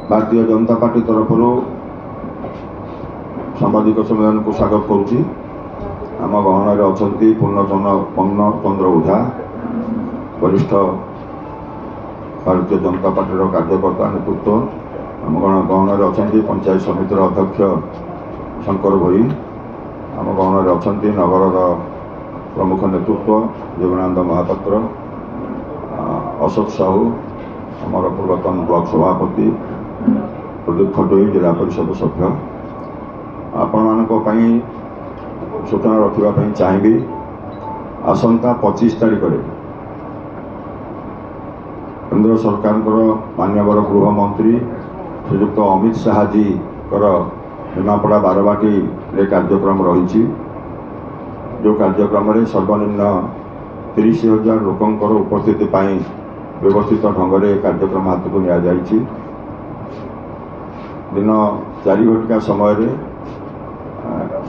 Bharatiya Janata party तरफ सांबादिक सम्मेलन को स्वागत करुच्ची। आम गहन अच्छा पूर्णचंद्र ओझा वरिष्ठ भारतीय जनता पार्टी कार्यकर्ता नेतृत्व आम गहन अच्छा पंचायत समितिर अध्यक्ष शंकर भोई आम गहन अच्छा नगर प्रमुख नेतृत्व जीवनानंद महापात्र अशोक साहू आमर पूर्वतन ब्लॉक सभापति प्रदीप खटोई जिला परिषद सभ्य आपण सूचना रखापी चाहिए आसंता 25 तारीख में केंद्र सरकार मान्यवर गृहमंत्री श्रीयुक्त अमित शाह जी निमापड़ा बारवाटी कार्यक्रम रही जो कार्यक्रम में सर्वनिम्न 30,000 लोकंर उपस्थिति व्यवस्थित ढंग से कार्यक्रम हाथ को नि दिन 4 घटिका समय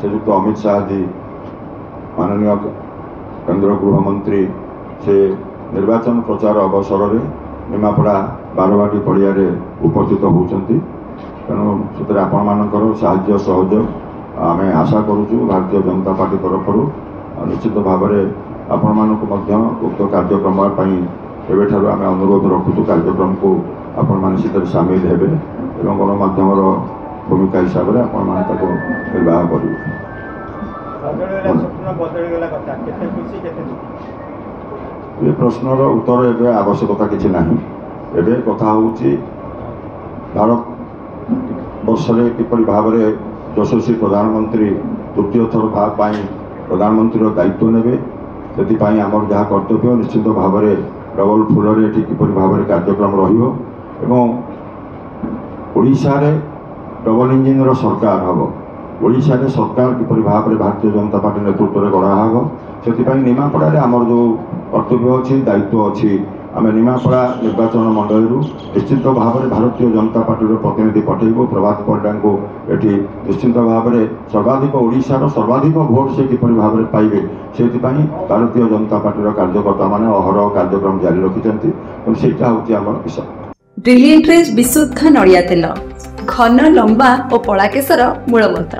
श्रीयुक्त अमित शाह जी माननीय केंद्र गृहमंत्री से निर्वाचन प्रचार अवसर में निमापड़ा बारवाटी पड़िया उपस्थित होती तेणु से आपर साहाय्य सहयोग आम आशा करुचु भारतीय जनता पार्टी तरफ निश्चित भाव में आपण उक्त कार्यक्रम एवं आम अनुरोध रखुचु कार्यक्रम को आपण मैंने सामिल हेबे एवं गणमाध्यम भूमिका हिसाब से आपण निर्वाह करेंगे। ये प्रश्नर उत्तर एवं आवश्यकता किसी ना एवं कथा हूँ भारत वर्ष किपरि भाव में यशस्वी प्रधानमंत्री द्वितीय थर प्रधानमंत्री दायित्व ने से आमर जहाँ कर्तव्य निश्चित भाव में डबल फुलर किपरि भाव में कार्यक्रम रहीशा डबल इंजिन सरकार हम ओडिशा रे सरकार किपरि भाव में भारतीय जनता पार्टी नेतृत्व में गढ़ाहब से निमापड़ा आमर जो कर्तव्य अच्छी दायित्व अच्छी आम निमापड़ा निर्वाचन मंडल निश्चित भाव में भारतीय जनता पार्टी प्रतिनिधि पठेबू प्रभात परिडा को ये निश्चित भाव में सर्वाधिक ओडिशार सर्वाधिक भोट से किपरि भाव में पाइबे से भारतीय जनता पार्टी कार्यकर्ता मैंने अहरह कार्यक्रम जारी रखिंट सेटा हूँ आम विषय। ब्रिलियंट विशुद्ध नड़िया तेल घन लंबा और पड़ा केशर मूलमंत्र।